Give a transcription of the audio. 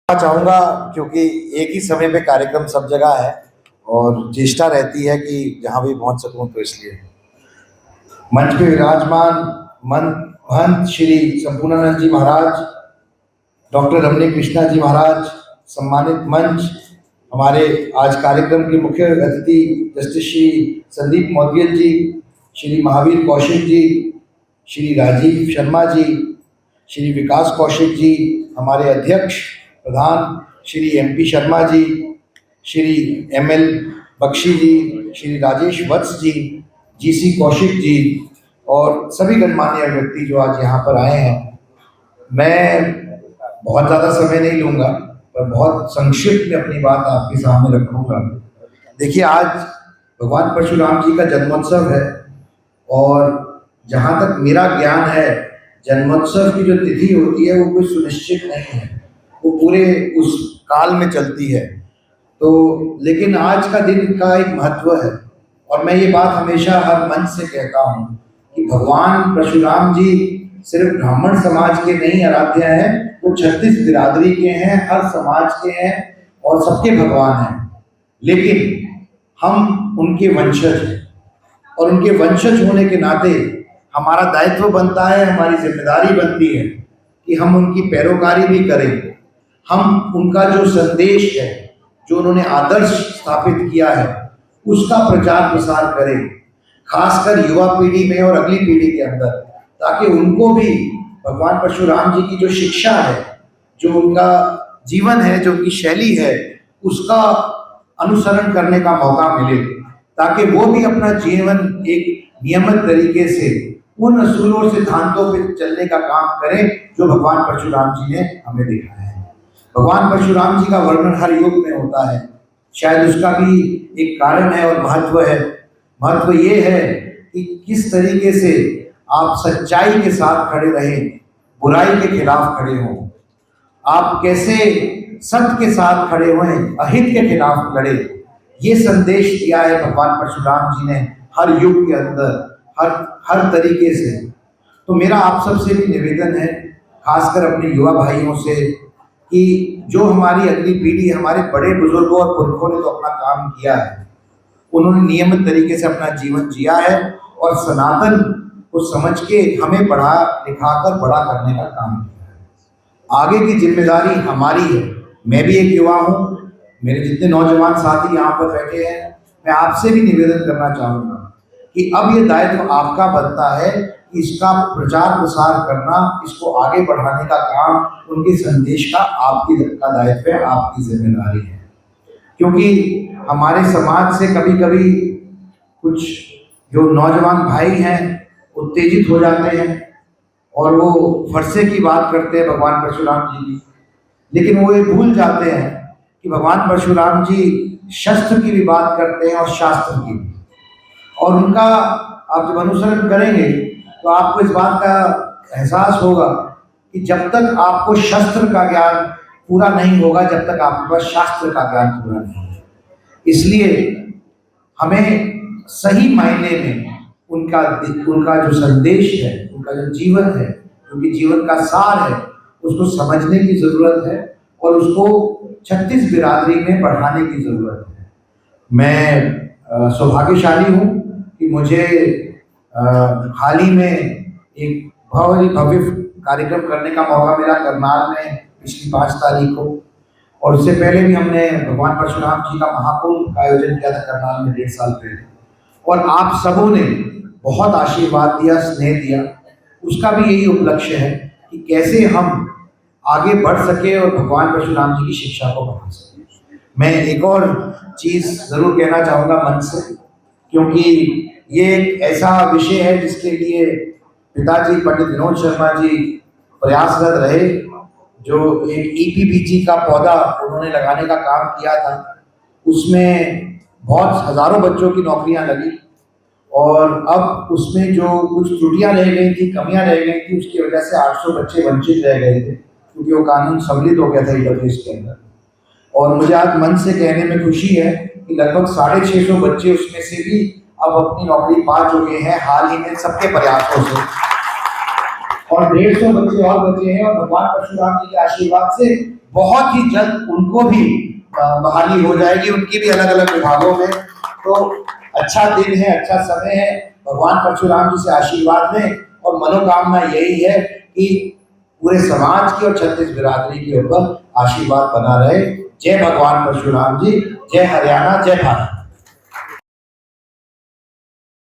चाहूँगा क्योंकि एक ही समय पे कार्यक्रम सब जगह है और चेष्टा रहती है कि जहाँ भी पहुँच सकूँ, तो इसलिए मंच पे विराजमान महंत श्री संपूर्णानंद जी महाराज, डॉक्टर रमणी कृष्णा जी महाराज, सम्मानित मंच, हमारे आज कार्यक्रम के मुख्य अतिथि जस्टिस श्री संदीप मौदगिल जी, श्री महावीर कौशिक जी, श्री राजीव शर्मा जी, श्री विकास कौशिक जी, हमारे अध्यक्ष प्रधान श्री MP शर्मा जी, श्री ML बख्शी जी, श्री राजेश वत्स जी, GC कौशिक जी और सभी गणमान्य व्यक्ति जो आज यहाँ पर आए हैं। मैं बहुत ज़्यादा समय नहीं लूँगा, पर बहुत संक्षिप्त में अपनी बात आपके सामने रखूँगा। देखिए, आज भगवान परशुराम जी का जन्मोत्सव है और जहाँ तक मेरा ज्ञान है, जन्मोत्सव की जो तिथि होती है वो कोई सुनिश्चित नहीं है, वो पूरे उस काल में चलती है। तो लेकिन आज का दिन का एक महत्व है और मैं ये बात हमेशा हर मंच से कहता हूँ कि भगवान परशुराम जी सिर्फ ब्राह्मण समाज के नहीं आराध्य हैं, वो 36 बिरादरी के हैं, हर समाज के हैं और सबके भगवान हैं। लेकिन हम उनके वंशज हैं और उनके वंशज होने के नाते हमारा दायित्व बनता है, हमारी जिम्मेदारी बनती है कि हम उनकी पैरोकारी भी करें। हम उनका जो संदेश है, जो उन्होंने आदर्श स्थापित किया है, उसका प्रचार प्रसार करें, खासकर युवा पीढ़ी में और अगली पीढ़ी के अंदर, ताकि उनको भी भगवान परशुराम जी की जो शिक्षा है, जो उनका जीवन है, जो उनकी शैली है, उसका अनुसरण करने का मौका मिले, ताकि वो भी अपना जीवन एक नियमित तरीके से उन असूलों और सिद्धांतों पर चलने का काम करें जो भगवान परशुराम जी ने हमें दिखाया है। भगवान परशुराम जी का वर्णन हर युग में होता है, शायद उसका भी एक कारण है और महत्व है। महत्व ये है कि किस तरीके से आप सच्चाई के साथ खड़े रहें, बुराई के खिलाफ खड़े हों, आप कैसे सत्य के साथ खड़े हुए, अहित के खिलाफ लड़े। ये संदेश दिया है भगवान परशुराम जी ने हर युग के अंदर, हर तरीके से। तो मेरा आप सबसे भी निवेदन है, खासकर अपने युवा भाइयों से, कि जो हमारी अगली पीढ़ी, हमारे बड़े बुजुर्गों और पुरखों ने तो अपना काम किया है, उन्होंने नियमित तरीके से अपना जीवन जिया है और सनातन को समझ के हमें पढ़ा लिखाकर बड़ा करने का काम किया है। आगे की जिम्मेदारी हमारी है। मैं भी एक युवा हूँ, मेरे जितने नौजवान साथी यहाँ पर बैठे हैं, मैं आपसे भी निवेदन करना चाहूँगा कि अब ये दायित्व आपका बनता है, इसका प्रचार प्रसार करना, इसको आगे बढ़ाने का काम, उनके संदेश का आपकी का दायित्व है, आपकी जिम्मेदारी है। क्योंकि हमारे समाज से कभी कभी कुछ जो नौजवान भाई हैं उत्तेजित हो जाते हैं और वो फरसे की बात करते हैं भगवान परशुराम जी की, लेकिन वो ये भूल जाते हैं कि भगवान परशुराम जी शस्त्र की भी बात करते हैं और शास्त्र की भी। और उनका आप जब अनुसरण करेंगे तो आपको इस बात का एहसास होगा कि जब तक आपको शस्त्र का ज्ञान पूरा नहीं होगा, जब तक आपके पास शास्त्र का ज्ञान पूरा नहीं होगा। इसलिए हमें सही मायने में उनका जो संदेश है, उनका जो जीवन है, उनके जीवन का सार है, उसको समझने की जरूरत है और उसको 36 बिरादरी में बढ़ाने की जरूरत है। मैं सौभाग्यशाली हूँ कि मुझे हाल ही में एक बहुत ही भव्य कार्यक्रम करने का मौका मिला करनाल में पिछली 5 तारीख को, और उससे पहले भी हमने भगवान परशुराम जी का महाकुंभ का आयोजन किया था करनाल में 1.5 साल पहले, और आप सबों ने बहुत आशीर्वाद दिया, स्नेह दिया। उसका भी यही उपलक्ष्य है कि कैसे हम आगे बढ़ सके और भगवान परशुराम जी की शिक्षा को बढ़ा सके। मैं एक और चीज़ ज़रूर कहना चाहूँगा मन से, क्योंकि ये एक ऐसा विषय है जिसके लिए पिताजी पंडित विनोद शर्मा जी प्रयासरत रहे, जो एक EPBG का पौधा उन्होंने लगाने का काम किया था। उसमें बहुत हज़ारों बच्चों की नौकरियां लगी और अब उसमें जो कुछ त्रुटियां रह गई थी, कमियां रह गई थी, उसकी वजह से 800 बच्चे वंचित रह गए थे, क्योंकि वो कानून सम्मिलित हो गया था EWS के अंदर। और मुझे आज मन से कहने में खुशी है कि लगभग 650 बच्चे उसमें से भी अब अपनी नौकरी पा चुके हैं हाल ही में सबके प्रयासों से, और 150 बच्चे और बचे हैं और भगवान परशुराम जी के आशीर्वाद से बहुत ही जल्द उनको भी बहाली हो जाएगी, उनकी भी अलग अलग विभागों में। तो अच्छा दिन है, अच्छा समय है, भगवान परशुराम जी से आशीर्वाद लें और मनोकामना यही है कि पूरे समाज की और छत्तीस बिरादरी के ऊपर आशीर्वाद बना रहे। जय भगवान परशुराम जी, जय हरियाणा, जय भारत।